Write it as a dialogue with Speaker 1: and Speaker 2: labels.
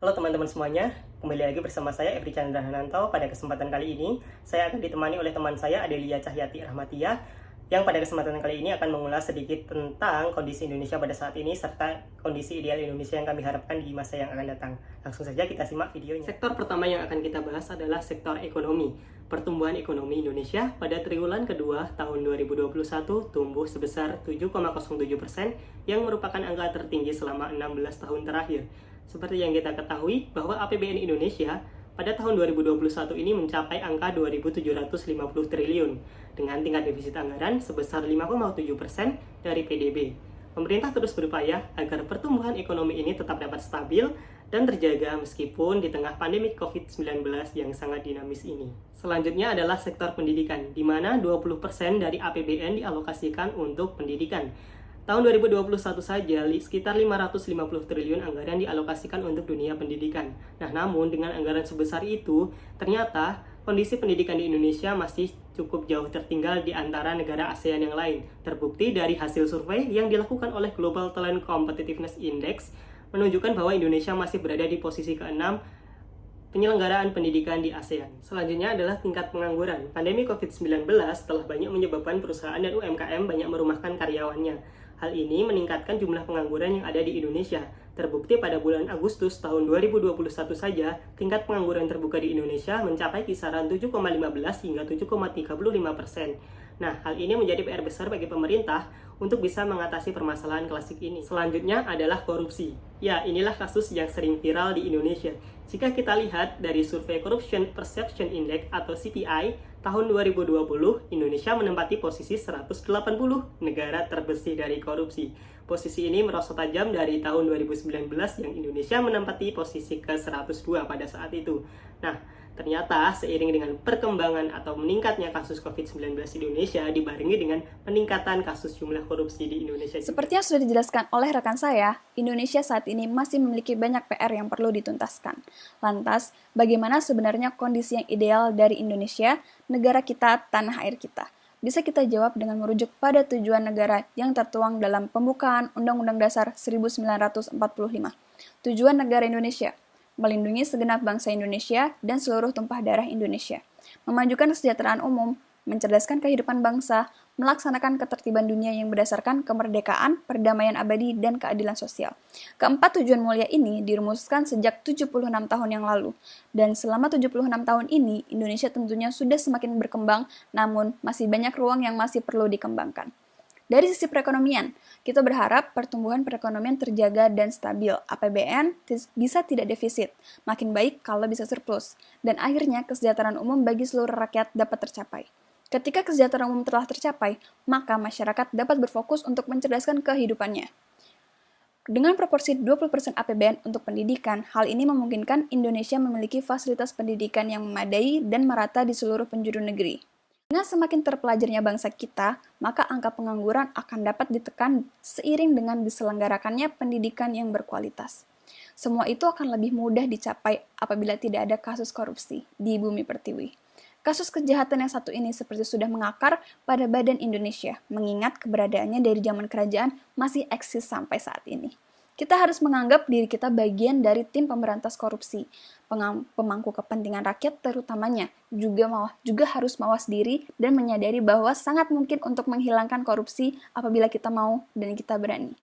Speaker 1: Halo teman-teman semuanya, kembali lagi bersama saya Evri Chandra Hananto. Pada kesempatan kali ini, saya akan ditemani oleh teman saya Adelia Cahyati Rahmatia, yang pada kesempatan kali ini akan mengulas sedikit tentang kondisi Indonesia pada saat ini, serta kondisi ideal Indonesia yang kami harapkan di masa yang akan datang. Langsung saja kita simak videonya. Sektor pertama yang akan kita bahas adalah sektor ekonomi. Pertumbuhan ekonomi Indonesia pada triwulan kedua tahun 2021 tumbuh sebesar 7,07%, yang merupakan angka tertinggi selama 16 tahun terakhir. Seperti yang kita ketahui bahwa APBN Indonesia pada tahun 2021 ini mencapai angka 2.750 triliun dengan tingkat defisit anggaran sebesar 5,7% dari PDB. Pemerintah terus berupaya agar pertumbuhan ekonomi ini tetap dapat stabil dan terjaga meskipun di tengah pandemi COVID-19 yang sangat dinamis ini. Selanjutnya adalah sektor pendidikan, di mana 20% dari APBN dialokasikan untuk pendidikan. Tahun 2021 saja, sekitar 550 triliun anggaran dialokasikan untuk dunia pendidikan. Nah, namun dengan anggaran sebesar itu, ternyata kondisi pendidikan di Indonesia masih cukup jauh tertinggal di antara negara ASEAN yang lain. Terbukti dari hasil survei yang dilakukan oleh Global Talent Competitiveness Index, menunjukkan bahwa Indonesia masih berada di posisi ke-6 penyelenggaraan pendidikan di ASEAN. Selanjutnya adalah tingkat pengangguran. Pandemi COVID-19 telah banyak menyebabkan perusahaan dan UMKM banyak merumahkan karyawannya. Hal ini meningkatkan jumlah pengangguran yang ada di Indonesia. Terbukti pada bulan Agustus tahun 2021 saja, tingkat pengangguran terbuka di Indonesia mencapai kisaran 7,15 hingga 7,35%. Nah, hal ini menjadi PR besar bagi pemerintah untuk bisa mengatasi permasalahan klasik ini. Selanjutnya adalah korupsi. Ya, inilah kasus yang sering viral di Indonesia. Jika kita lihat dari survei Corruption Perception Index atau CPI, tahun 2020, Indonesia menempati posisi 180 negara terbersih dari korupsi. Posisi ini merosot tajam dari tahun 2019 yang Indonesia menempati posisi ke-102 pada saat itu. Nah, ternyata seiring dengan perkembangan atau meningkatnya kasus COVID-19 di Indonesia dibarengi dengan peningkatan kasus jumlah korupsi di Indonesia.
Speaker 2: Seperti yang sudah dijelaskan oleh rekan saya, Indonesia saat ini masih memiliki banyak PR yang perlu dituntaskan. Lantas, bagaimana sebenarnya kondisi yang ideal dari Indonesia, negara kita, tanah air kita? Bisa kita jawab dengan merujuk pada tujuan negara yang tertuang dalam pembukaan Undang-Undang Dasar 1945. Tujuan negara Indonesia: melindungi segenap bangsa Indonesia dan seluruh tumpah darah Indonesia, memajukan kesejahteraan umum, mencerdaskan kehidupan bangsa, melaksanakan ketertiban dunia yang berdasarkan kemerdekaan, perdamaian abadi, dan keadilan sosial. Keempat tujuan mulia ini dirumuskan sejak 76 tahun yang lalu. Dan selama 76 tahun ini, Indonesia tentunya sudah semakin berkembang, namun masih banyak ruang yang masih perlu dikembangkan. Dari sisi perekonomian, kita berharap pertumbuhan perekonomian terjaga dan stabil, APBN bisa tidak defisit, makin baik kalau bisa surplus, dan akhirnya kesejahteraan umum bagi seluruh rakyat dapat tercapai. Ketika kesejahteraan umum telah tercapai, maka masyarakat dapat berfokus untuk mencerdaskan kehidupannya. Dengan proporsi 20% APBN untuk pendidikan, hal ini memungkinkan Indonesia memiliki fasilitas pendidikan yang memadai dan merata di seluruh penjuru negeri. Dengan semakin terpelajarnya bangsa kita, maka angka pengangguran akan dapat ditekan seiring dengan diselenggarakannya pendidikan yang berkualitas. Semua itu akan lebih mudah dicapai apabila tidak ada kasus korupsi di bumi pertiwi. Kasus kejahatan yang satu ini seperti sudah mengakar pada badan Indonesia, mengingat keberadaannya dari zaman kerajaan masih eksis sampai saat ini. Kita harus menganggap diri kita bagian dari tim pemberantas korupsi, pemangku kepentingan rakyat terutamanya, juga harus mawas diri dan menyadari bahwa sangat mungkin untuk menghilangkan korupsi apabila kita mau dan kita berani.